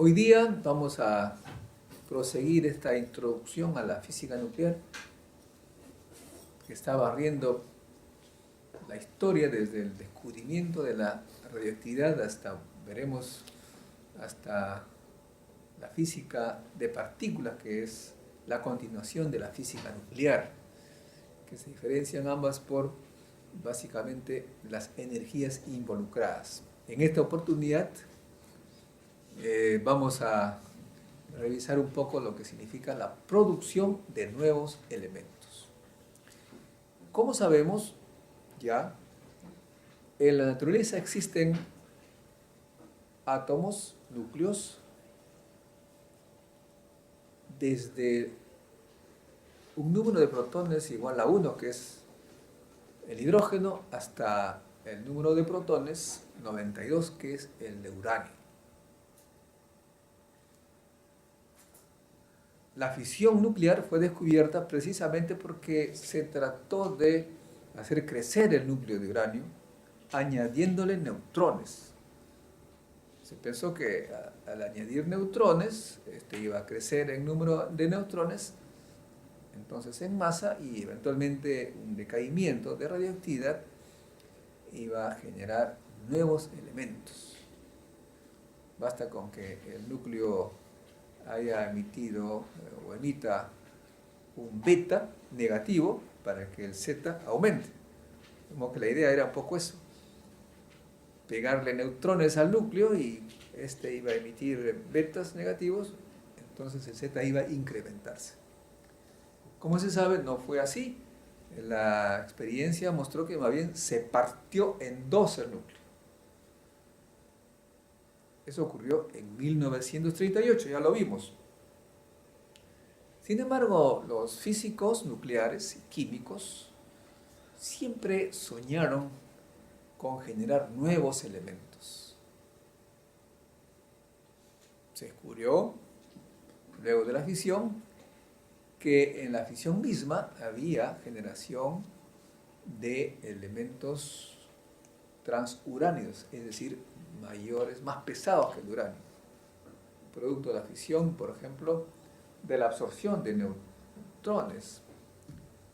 Hoy día vamos a proseguir esta introducción a la física nuclear que está barriendo la historia desde el descubrimiento de la radioactividad hasta, veremos, hasta la física de partículas, que es la continuación de la física nuclear, que se diferencian ambas por básicamente las energías involucradas. En esta oportunidad vamos a revisar un poco lo que significa la producción de nuevos elementos. Como sabemos, ya en la naturaleza existen átomos, núcleos, desde un número de protones igual a 1, que es el hidrógeno, hasta el número de protones 92, que es el de uranio. La fisión nuclear fue descubierta precisamente porque se trató de hacer crecer el núcleo de uranio añadiéndole neutrones. Se pensó que al añadir neutrones, iba a crecer en número de neutrones, entonces en masa, y eventualmente un decaimiento de radioactividad iba a generar nuevos elementos. Basta con que el núcleo haya emitido o emita un beta negativo para que el Z aumente. Como que la idea era un poco eso, pegarle neutrones al núcleo y iba a emitir betas negativos, entonces el Z iba a incrementarse. Como se sabe, no fue así. La experiencia mostró que más bien se partió en dos el núcleo. Eso ocurrió en 1938, ya lo vimos. Sin embargo, los físicos nucleares y químicos siempre soñaron con generar nuevos elementos. Se descubrió, luego de la fisión, que en la fisión misma había generación de elementos transuránidos, es decir, mayores, más pesados que el uranio. Producto de la fisión, por ejemplo, de la absorción de neutrones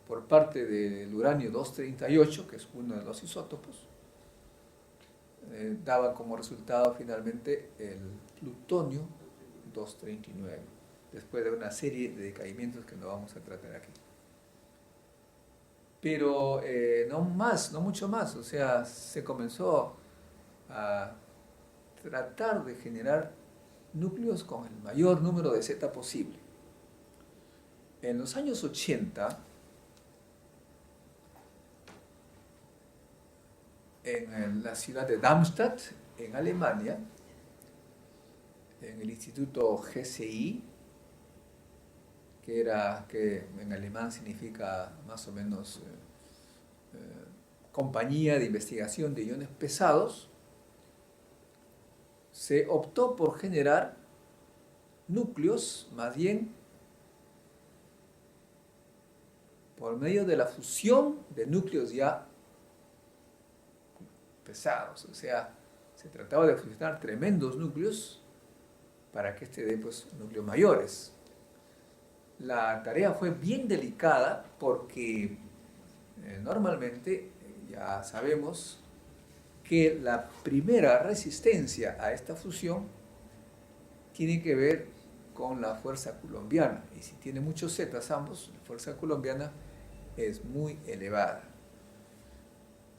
por parte del uranio 238, que es uno de los isótopos, daba como resultado finalmente el plutonio 239, después de una serie de decaimientos que no vamos a tratar aquí. Pero no mucho más, o sea, se comenzó a tratar de generar núcleos con el mayor número de Z posible. En los años 80, en la ciudad de Darmstadt, en Alemania, en el Instituto GCI, que en alemán significa más o menos Compañía de Investigación de Iones Pesados, se optó por generar núcleos, más bien por medio de la fusión de núcleos ya pesados. O sea, se trataba de fusionar tremendos núcleos para que dé núcleos mayores. La tarea fue bien delicada porque normalmente ya sabemos que la primera resistencia a esta fusión tiene que ver con la fuerza coulombiana, y si tiene muchos zetas ambos, la fuerza coulombiana es muy elevada.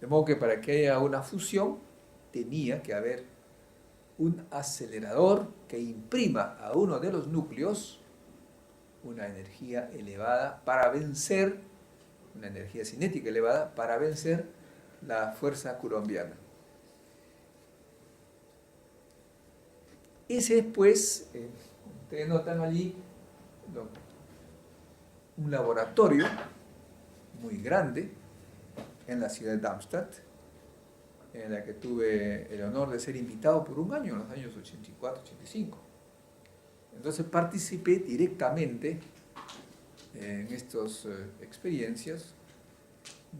De modo que para que haya una fusión tenía que haber un acelerador que imprima a uno de los núcleos una energía elevada para vencer, una energía cinética elevada para vencer la fuerza coulombiana. Ese es, pues, ustedes notan allí un laboratorio muy grande en la ciudad de Darmstadt, en la que tuve el honor de ser invitado por un año, en los años 84-85. Entonces participé directamente en estas experiencias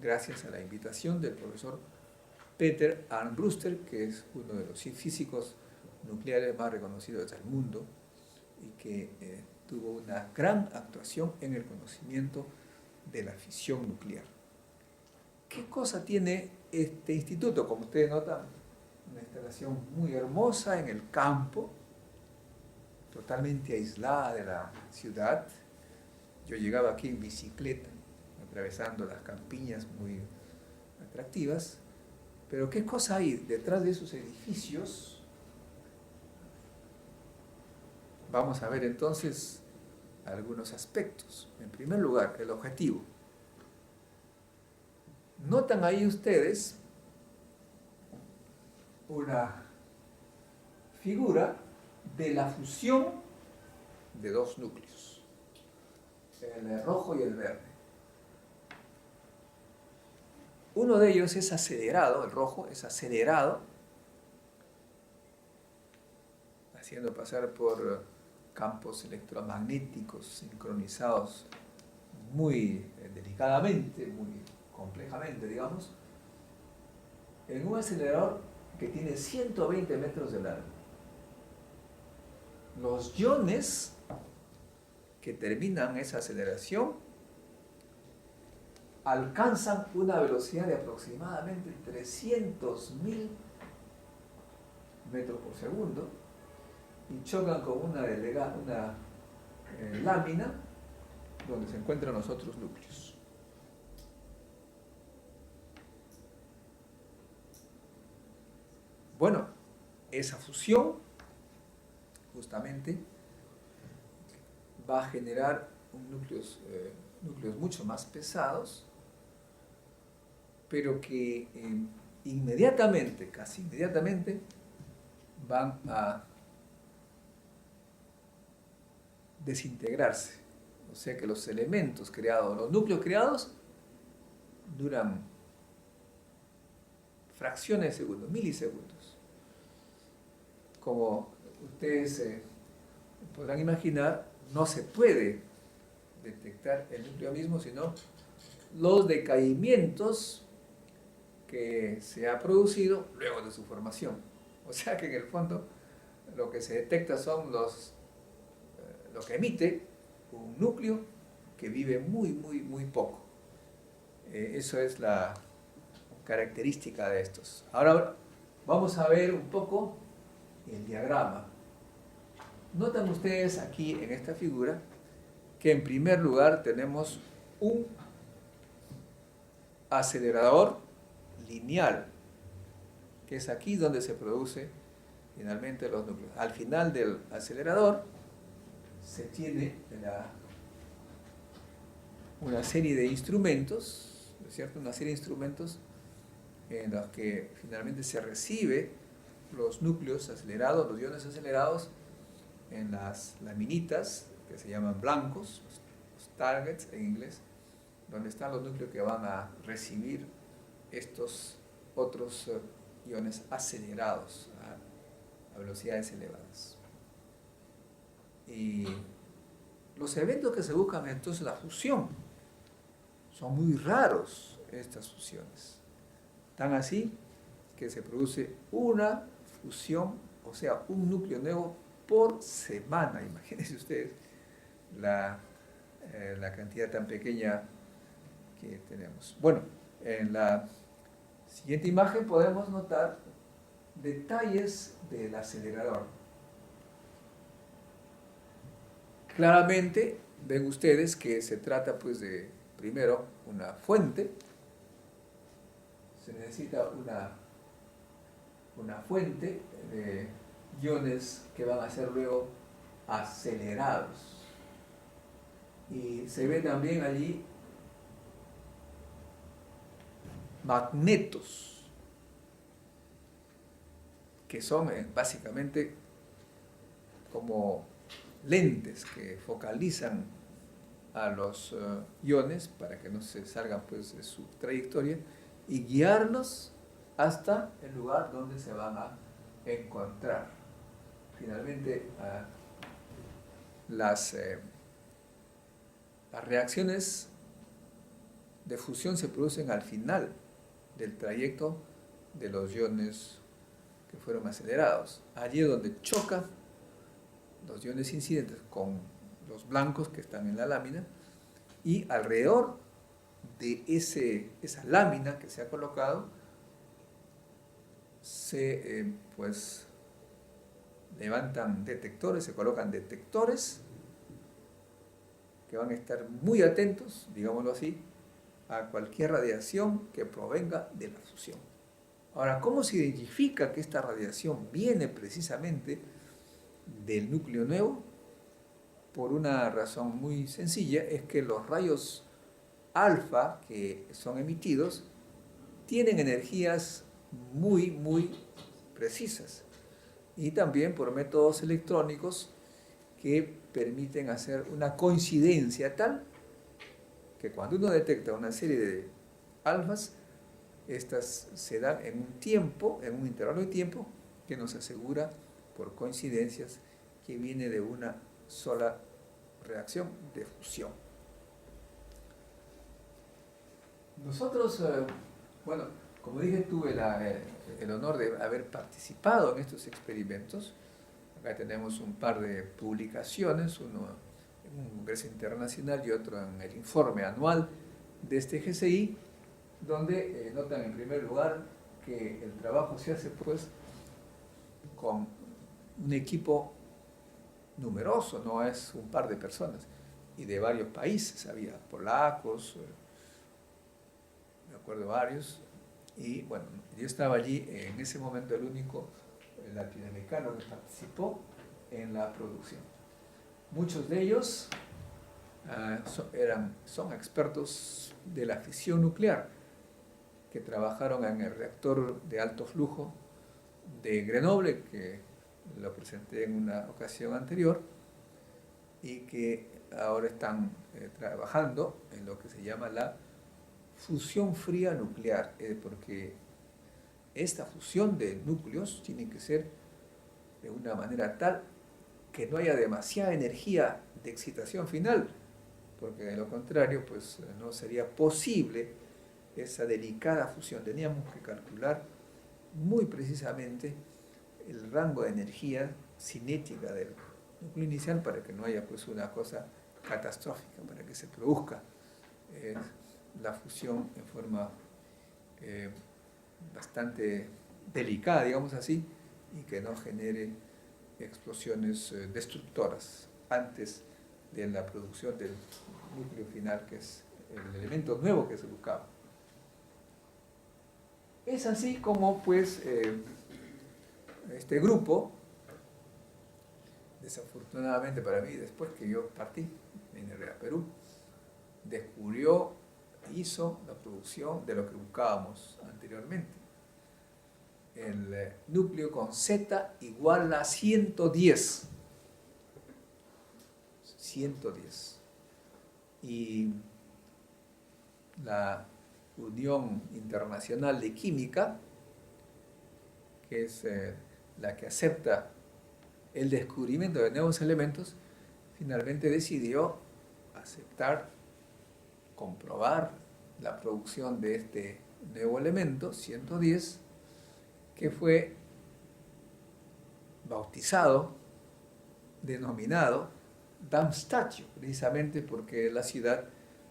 gracias a la invitación del profesor Peter Armbruster, que es uno de los físicos nucleares más reconocidos del mundo y que tuvo una gran actuación en el conocimiento de la fisión nuclear. ¿Qué cosa tiene este instituto? Como ustedes notan, una instalación muy hermosa en el campo, totalmente aislada de la ciudad. Yo llegaba aquí en bicicleta, atravesando las campiñas muy atractivas, pero ¿qué cosa hay detrás de esos edificios? Vamos a ver entonces algunos aspectos. En primer lugar, el objetivo. Notan ahí ustedes una figura de la fusión de dos núcleos, el rojo y el verde. Uno de ellos es acelerado, el rojo es acelerado, haciendo pasar por campos electromagnéticos sincronizados muy delicadamente, muy complejamente, digamos, en un acelerador que tiene 120 metros de largo. Los iones que terminan esa aceleración alcanzan una velocidad de aproximadamente 300.000 metros por segundo y chocan con una lámina donde se encuentran los otros núcleos. Bueno, esa fusión justamente va a generar núcleos mucho más pesados, pero que inmediatamente, casi inmediatamente, van a desintegrarse. O sea que los elementos creados, los núcleos creados, duran fracciones de segundos, milisegundos. Como ustedes podrán imaginar, no se puede detectar el núcleo mismo, sino los decaimientos que se ha producido luego de su formación. O sea que en el fondo lo que se detecta son lo que emite un núcleo que vive muy, muy, muy poco. Eso es la característica de estos. Ahora vamos a ver un poco el diagrama. Notan ustedes aquí en esta figura que en primer lugar tenemos un acelerador lineal, que es aquí donde se produce finalmente los núcleos. Al final del acelerador se tiene una serie de instrumentos, ¿no es cierto? Una serie de instrumentos en los que finalmente se recibe los núcleos acelerados, los iones acelerados, en las laminitas que se llaman blancos, los targets en inglés, donde están los núcleos que van a recibir estos otros iones acelerados a velocidades elevadas. Y los eventos que se buscan entonces la fusión. Son muy raros estas fusiones. Tan así que se produce una fusión, o sea, un núcleo nuevo por semana. Imagínense ustedes la cantidad tan pequeña que tenemos. Bueno, en la siguiente imagen podemos notar detalles del acelerador. Claramente ven ustedes que se trata pues de, primero, una fuente. Se necesita una fuente de iones que van a ser luego acelerados. Y se ve también allí magnetos, que son básicamente como lentes que focalizan a los iones para que no se salgan pues de su trayectoria y guiarlos hasta el lugar donde se van a encontrar. Finalmente, las reacciones de fusión se producen al final del trayecto de los iones que fueron acelerados. Allí es donde chocan los iones incidentes con los blancos que están en la lámina, y alrededor de esa lámina que se ha colocado se pues levantan detectores, se colocan detectores que van a estar muy atentos, digámoslo así, a cualquier radiación que provenga de la fusión. Ahora, ¿cómo se identifica que esta radiación viene precisamente del núcleo nuevo? Por una razón muy sencilla, es que los rayos alfa que son emitidos tienen energías muy precisas, y también por métodos electrónicos que permiten hacer una coincidencia tal que cuando uno detecta una serie de alfas, estas se dan en un tiempo, en un intervalo de tiempo que nos asegura por coincidencias que viene de una sola reacción de fusión. Nosotros, bueno, como dije, tuve el honor de haber participado en estos experimentos. Acá tenemos un par de publicaciones, uno en un congreso internacional y otro en el informe anual de este GCI, donde notan en primer lugar que el trabajo se hace pues con un equipo numeroso, no es un par de personas, y de varios países, había polacos, me acuerdo varios, y bueno, yo estaba allí en ese momento el único latinoamericano que participó en la producción. Muchos de ellos son expertos de la fisión nuclear, que trabajaron en el reactor de alto flujo de Grenoble, que lo presenté en una ocasión anterior, y que ahora están trabajando en lo que se llama la fusión fría nuclear, porque esta fusión de núcleos tiene que ser de una manera tal que no haya demasiada energía de excitación final, porque de lo contrario pues no sería posible esa delicada fusión. Teníamos que calcular muy precisamente el rango de energía cinética del núcleo inicial para que no haya pues una cosa catastrófica, para que se produzca la fusión en forma bastante delicada, digamos así, y que no genere explosiones destructoras antes de la producción del núcleo final, que es el elemento nuevo que se buscaba. Es así como pues este grupo, desafortunadamente para mí, después que yo partí, vine a Perú, hizo la producción de lo que buscábamos anteriormente. El núcleo con Z igual a 110. 110. Y la Unión Internacional de Química, que es la que acepta el descubrimiento de nuevos elementos, finalmente decidió aceptar, comprobar la producción de este nuevo elemento, 110, que fue bautizado, denominado Darmstadt, precisamente porque es la ciudad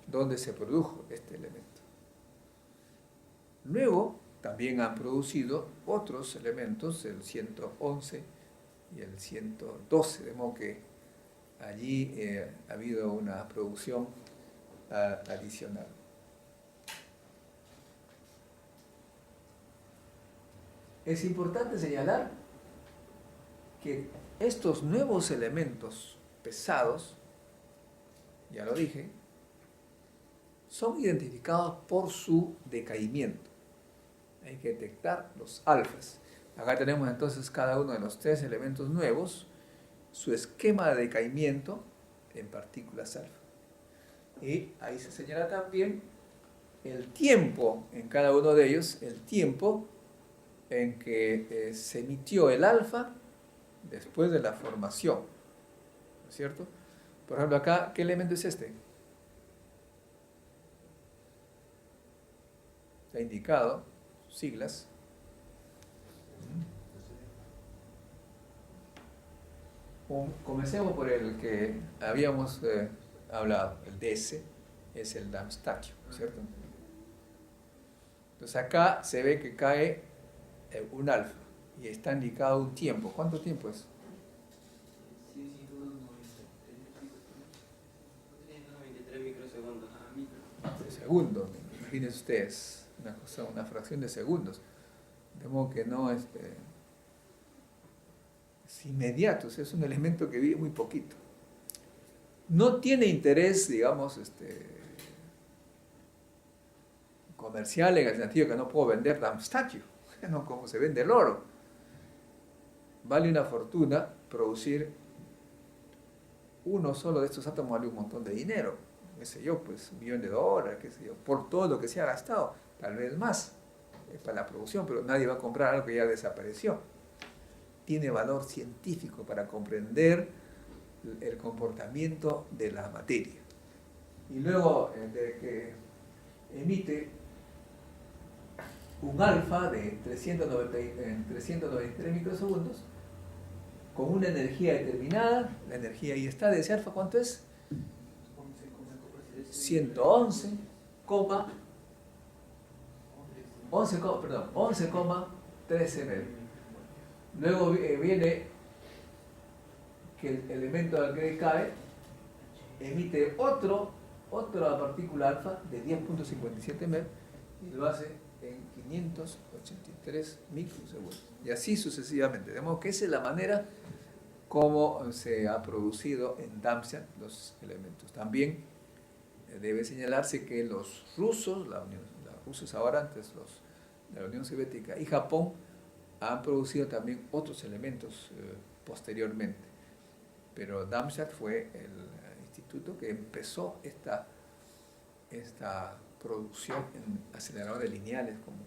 donde se produjo este elemento. Luego también han producido otros elementos, el 111 y el 112, de modo que allí ha habido una producción adicional. Es importante señalar que estos nuevos elementos pesados, ya lo dije, son identificados por su decaimiento. Hay que detectar los alfas. Acá tenemos entonces cada uno de los tres elementos nuevos, su esquema de decaimiento en partículas alfa. Y ahí se señala también el tiempo en cada uno de ellos, el tiempo en que se emitió el alfa después de la formación, ¿no es cierto? Por ejemplo, acá, ¿qué elemento es este? Está indicado, siglas. Comencemos por el que habíamos hablado, el DS, es el Darmstadtio, ¿cierto? Entonces acá se ve que cae un alfa y está indicado un tiempo. ¿Cuánto tiempo es? 93 microsegundos a micro. De segundos, imagínense ustedes, una fracción de segundos. De modo que no es inmediato, o sea, es un elemento que vive muy poquito. No tiene interés, digamos, comercial en el sentido que no puedo vender Darmstadtio, no como se vende el oro. Vale una fortuna producir uno solo de estos átomos, vale un montón de dinero, qué sé yo, pues $1 millón, qué sé yo, por todo lo que se ha gastado, tal vez más, para la producción, pero nadie va a comprar algo que ya desapareció. Tiene valor científico para comprender el comportamiento de la materia. Y luego de que emite un alfa de 393 microsegundos con una energía determinada, la energía ahí está, de ese alfa, ¿cuánto es? 11,13 MeV. Luego viene que el elemento al que cae emite otra partícula alfa de 10.57 MeV y lo hace en 583 microsegundos. Y así sucesivamente. De modo que esa es la manera como se ha producido en Darmstadt los elementos. También debe señalarse que los rusos, los rusos ahora, antes de la Unión Soviética y Japón, han producido también otros elementos posteriormente. Pero Darmstadt fue el instituto que empezó esta producción en aceleradores lineales, como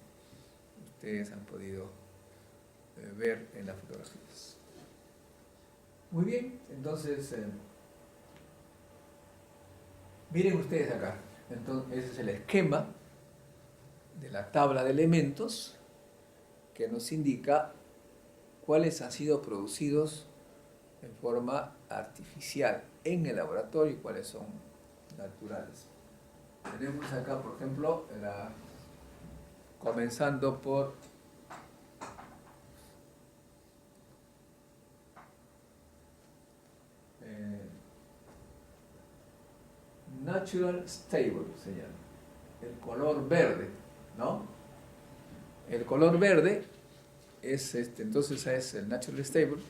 ustedes han podido ver en las fotografías. Muy bien, entonces miren ustedes acá. Entonces, ese es el esquema de la tabla de elementos que nos indica cuáles han sido producidos en forma artificial en el laboratorio y cuáles son naturales. Tenemos acá, por ejemplo, comenzando por Natural Stable, se llama, el color verde, ¿no? El color verde es entonces es el Natural Stable,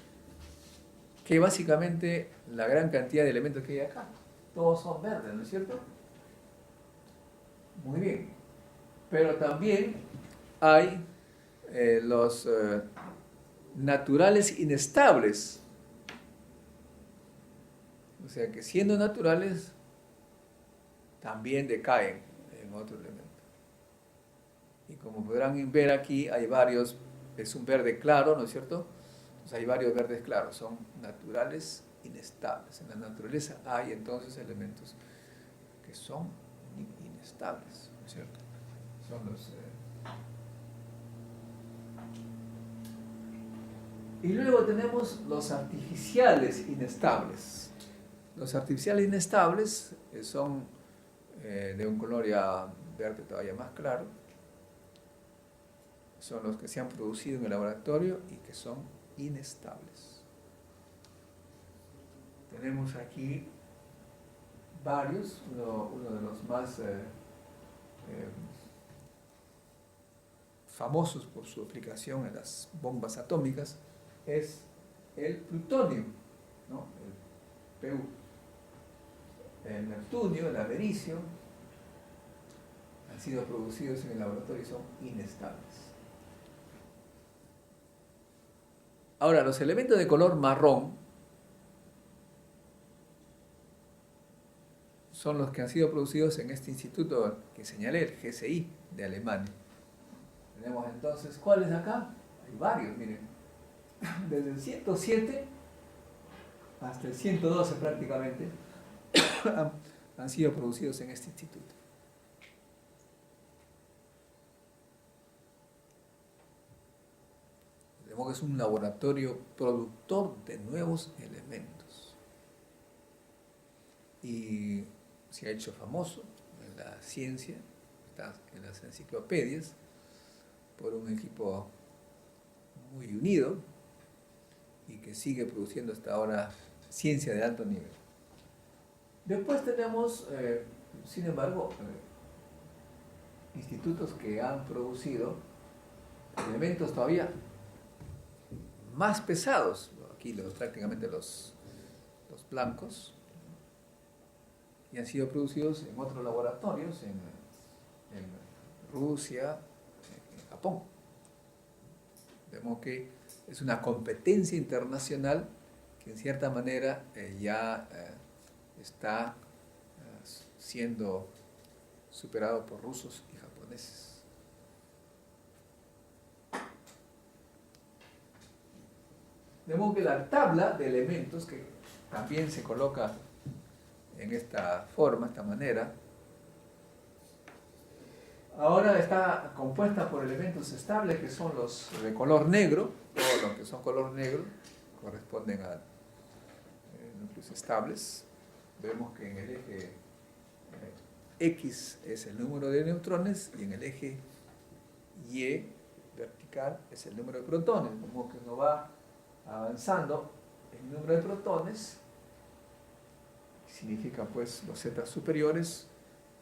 que básicamente la gran cantidad de elementos que hay acá, todos son verdes, ¿no es cierto? Muy bien. Pero también hay los naturales inestables. O sea que siendo naturales, también decaen en otro elemento. Y como podrán ver aquí, hay varios, es un verde claro, ¿no es cierto? Entonces hay varios verdes claros, son naturales inestables. En la naturaleza hay entonces elementos que son inestables, ¿no es cierto? Son los... Y luego tenemos los artificiales inestables. Los artificiales inestables son de un color ya verde todavía más claro. Son los que se han producido en el laboratorio y que son inestables. Tenemos aquí varios, uno de los más famosos por su aplicación en las bombas atómicas es el plutonio, ¿no? El Pu. El neptunio, el americio, han sido producidos en el laboratorio y son inestables. Ahora, los elementos de color marrón son los que han sido producidos en este instituto que señalé, el GSI de Alemania. Tenemos entonces, ¿cuáles acá? Hay varios, miren. Desde el 107 hasta el 112 prácticamente han sido producidos en este instituto. De modo que es un laboratorio productor de nuevos elementos. Y se ha hecho famoso en la ciencia, está en las enciclopedias, por un equipo muy unido y que sigue produciendo hasta ahora ciencia de alto nivel. Después tenemos, sin embargo, institutos que han producido elementos todavía más pesados, aquí prácticamente los blancos, y han sido producidos en otros laboratorios, en Rusia, en Japón. De modo que es una competencia internacional que en cierta manera ya está siendo superado por rusos y japoneses. De modo que la tabla de elementos, que también se coloca en esta forma, esta manera, ahora está compuesta por elementos estables que son los de color negro. Todos los que son color negro corresponden a núcleos estables. Vemos que en el eje X es el número de neutrones y en el eje Y vertical es el número de protones. Como que uno va avanzando el número de protones, significa pues los zetas superiores.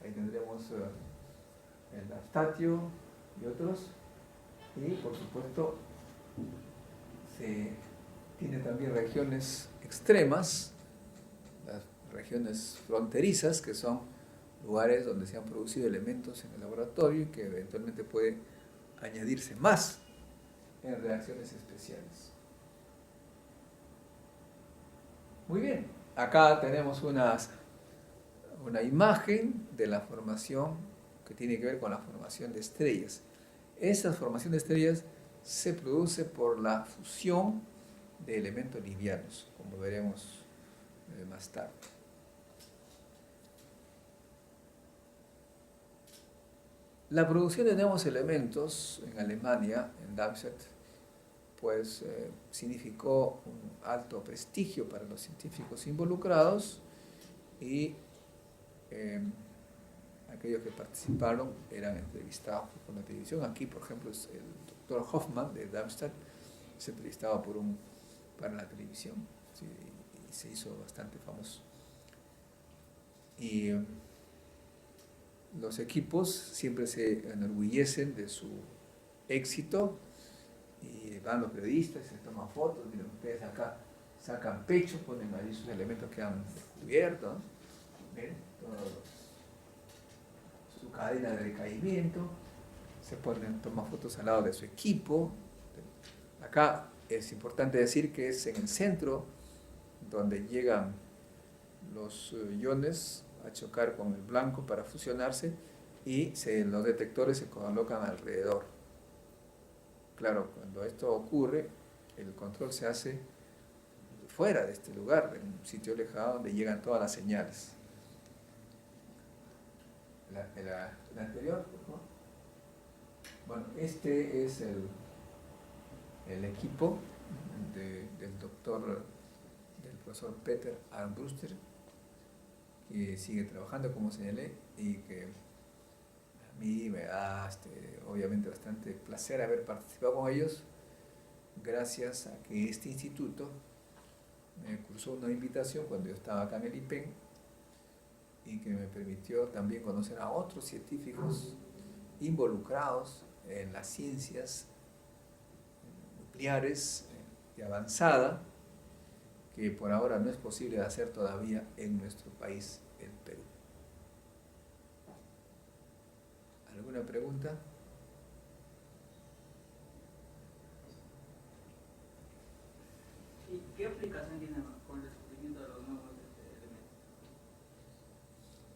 Ahí tendremos el astatio y otros, y por supuesto se tiene también regiones extremas, las regiones fronterizas, que son lugares donde se han producido elementos en el laboratorio y que eventualmente puede añadirse más en reacciones especiales. Muy bien, acá tenemos una imagen de la formación que tiene que ver con la formación de estrellas. Esa formación de estrellas se produce por la fusión de elementos livianos, como veremos más tarde. La producción de nuevos elementos en Alemania, en Darmstadt, pues significó un alto prestigio para los científicos involucrados y aquellos que participaron eran entrevistados por la televisión. Aquí, por ejemplo, es el doctor Hoffmann de Darmstadt, se entrevistaba para la televisión, ¿sí? Y se hizo bastante famoso. Y los equipos siempre se enorgullecen de su éxito y van los periodistas, se toman fotos. Miren ustedes acá, sacan pecho, ponen ahí sus elementos que han descubierto, ¿no? ¿Ven? Su cadena de decaimiento, toman fotos al lado de su equipo. Acá es importante decir que es en el centro donde llegan los iones a chocar con el blanco para fusionarse y los detectores se colocan alrededor. Claro, cuando esto ocurre, el control se hace fuera de este lugar, en un sitio alejado donde llegan todas las señales. El anterior, por favor. Bueno, este es el equipo del profesor Peter Armbruster, que sigue trabajando, como señalé, y que a mí me da obviamente bastante placer haber participado con ellos, gracias a que este instituto me cursó una invitación cuando yo estaba acá en el IPEN y que me permitió también conocer a otros científicos involucrados en las ciencias nucleares de avanzada, que por ahora no es posible de hacer todavía en nuestro país, el Perú. ¿Alguna pregunta? ¿Y qué aplicación tiene con el descubrimiento de los nuevos elementos?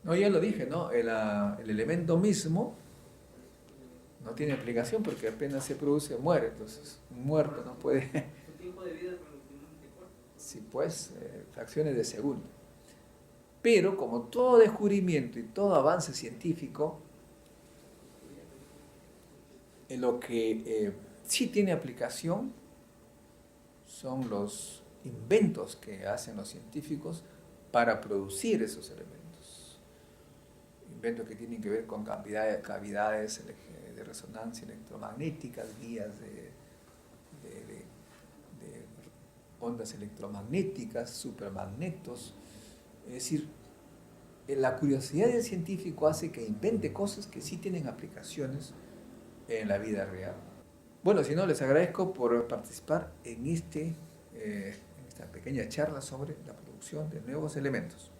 No, ya lo dije, ¿no? El elemento mismo no tiene aplicación porque apenas se produce, muere. Entonces, un muerto no puede... ¿Su tiempo de vida es relativamente corto? Sí, pues, fracciones de segundo. Pero como todo descubrimiento y todo avance científico, en lo que sí tiene aplicación son los inventos que hacen los científicos para producir esos elementos. Inventos que tienen que ver con cavidades de resonancia electromagnética, vías de ondas electromagnéticas, supermagnetos. Es decir, la curiosidad del científico hace que invente cosas que sí tienen aplicaciones en la vida real. Bueno, si no, les agradezco por participar en esta pequeña charla sobre la producción de nuevos elementos.